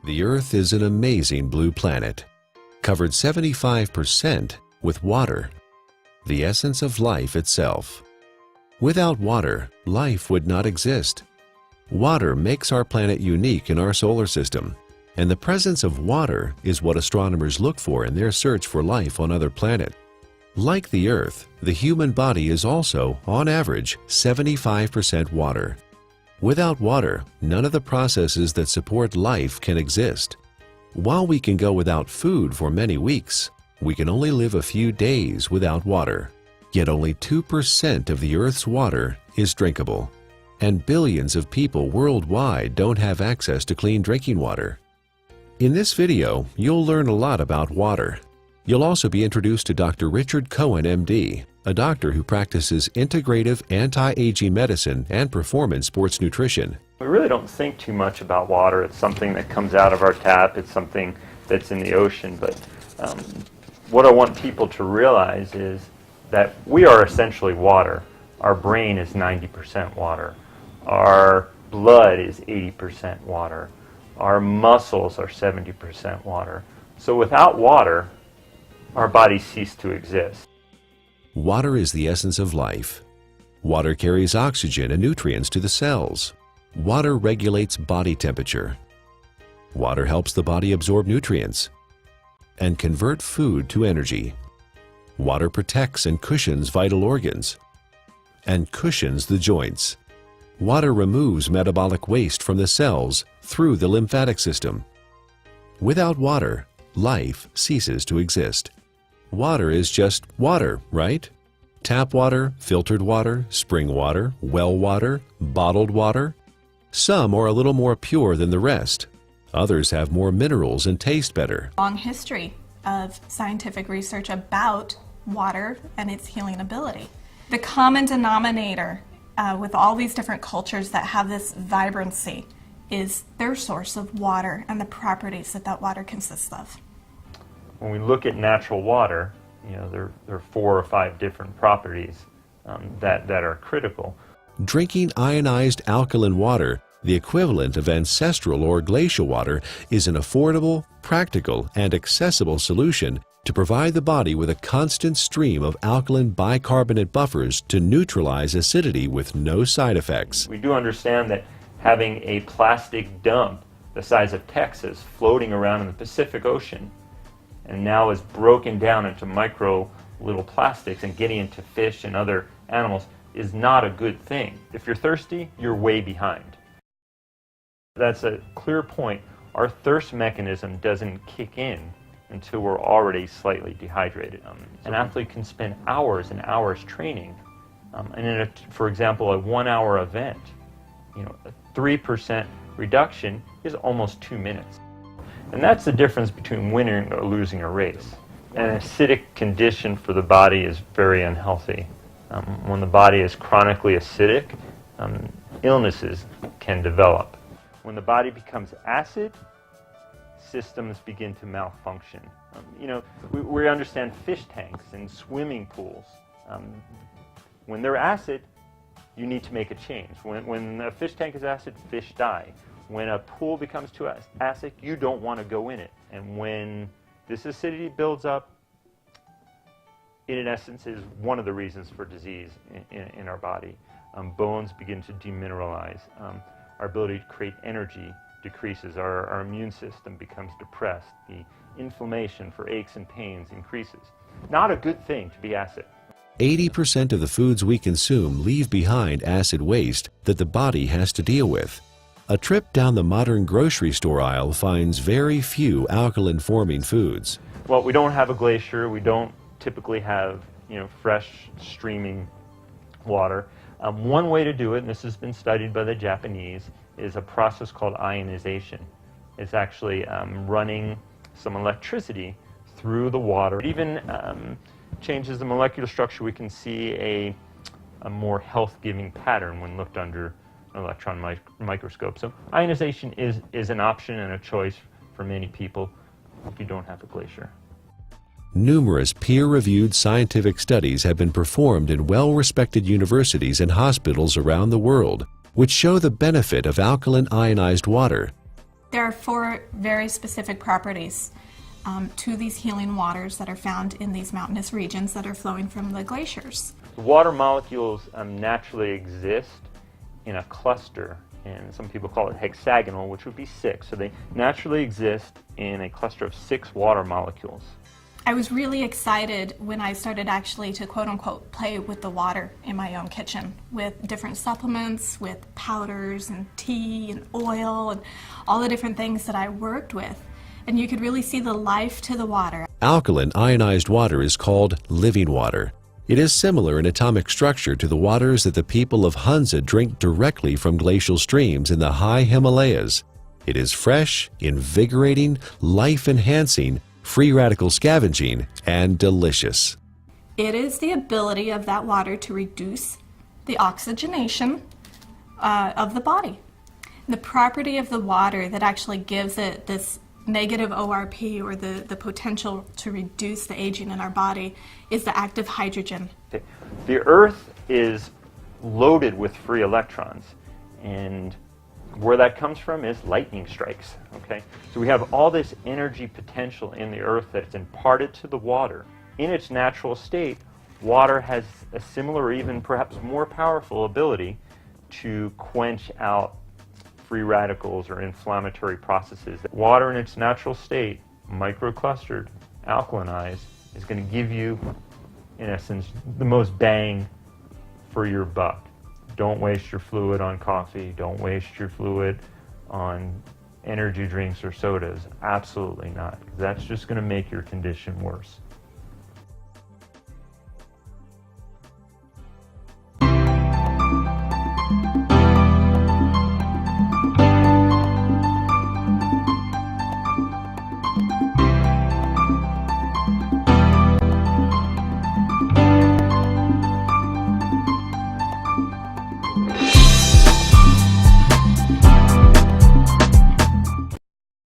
The Earth is an amazing blue planet, covered 75% with water, the essence of life itself. Without water, life would not exist. Water makes our planet unique in our solar system, and the presence of water is what astronomers look for in their search for life on other planets. Like the Earth, the human body is also, on average, 75% water. Without water, none of the processes that support life can exist. While we can go without food for many weeks, we can only live a few days without water. Yet only 2% of the Earth's water is drinkable, and billions of people worldwide don't have access to clean drinking water. In this video, you'll learn a lot about water. You'll also be introduced to Dr. Richard Cohen, MD, a doctor who practices integrative anti-aging medicine and performance sports nutrition. We really don't think too much about water. It's something that comes out of our tap. It's something that's in the ocean. But what I want people to realize is that we are essentially water. Our brain is 90% water. Our blood is 80% water. Our muscles are 70% water. So without water, our bodies cease to exist. Water is the essence of life. Water carries oxygen and nutrients to the cells. Water regulates body temperature. Water helps the body absorb nutrients and convert food to energy. Water protects and cushions vital organs and cushions the joints. Water removes metabolic waste from the cells through the lymphatic system. Without water, life ceases to exist. Water is just water, right? Tap water, filtered water, spring water, well water, bottled water. Some are a little more pure than the rest. Others have more minerals and taste better. Long history of scientific research about water and its healing ability. The common denominator with all these different cultures that have this vibrancy is their source of water and the properties that that water consists of. When we look at natural water, there are 4 or 5 different properties that are critical. Drinking ionized alkaline water, the equivalent of ancestral or glacial water, is an affordable, practical, and accessible solution to provide the body with a constant stream of alkaline bicarbonate buffers to neutralize acidity with no side effects. We do understand that having a plastic dump the size of Texas floating around in the Pacific Ocean and now is broken down into micro little plastics and getting into fish and other animals is not a good thing. If you're thirsty, you're way behind. That's a clear point. Our thirst mechanism doesn't kick in until we're already slightly dehydrated. An athlete can spend hours and hours training, and in for example, a 1-hour event, a 3% reduction is almost 2 minutes. And that's the difference between winning or losing a race. An acidic condition for the body is very unhealthy. When the body is chronically acidic, illnesses can develop. When the body becomes acid, systems begin to malfunction. We understand fish tanks and swimming pools. When they're acid, you need to make a change. When a fish tank is acid, fish die. When a pool becomes too acidic, you don't want to go in it. And when this acidity builds up, it in essence is one of the reasons for disease in our body. Bones begin to demineralize. Our ability to create energy decreases. Our immune system becomes depressed. The inflammation for aches and pains increases. Not a good thing to be acid. 80% of the foods we consume leave behind acid waste that the body has to deal with. A trip down the modern grocery store aisle finds very few alkaline-forming foods. Well, we don't have a glacier. We don't typically have, fresh streaming water. One way to do it, and this has been studied by the Japanese, is a process called ionization. It's actually running some electricity through the water. It even changes the molecular structure. We can see a more health-giving pattern when looked under an electron microscope. So ionization is an option and a choice for many people if you don't have a glacier. Numerous peer-reviewed scientific studies have been performed in well-respected universities and hospitals around the world, which show the benefit of alkaline ionized water. There are 4 very specific properties to these healing waters that are found in these mountainous regions that are flowing from the glaciers. The water molecules naturally exist in a cluster, and some people call it hexagonal, which would be 6. So they naturally exist in a cluster of 6 water molecules. I was really excited when I started actually to quote-unquote play with the water in my own kitchen with different supplements, with powders and tea and oil and all the different things that I worked with. And you could really see the life to the water. Alkaline ionized water is called living water. It is similar in atomic structure to the waters that the people of Hunza drink directly from glacial streams in the high Himalayas. It is fresh, invigorating, life-enhancing, free radical scavenging, and delicious. It is the ability of that water to reduce the oxygenation of the body. The property of the water that actually gives it this negative ORP, or the potential to reduce the aging in our body, is the active hydrogen. The Earth is loaded with free electrons, and where that comes from is lightning strikes. Okay, so we have all this energy potential in the Earth that's imparted to the water. In its natural state, water has a similar, or even perhaps more powerful ability to quench out free radicals or inflammatory processes. Water in its natural state, microclustered, alkalinized, is going to give you, in essence, the most bang for your buck. Don't waste your fluid on coffee. Don't waste your fluid on energy drinks or sodas. Absolutely not. That's just going to make your condition worse.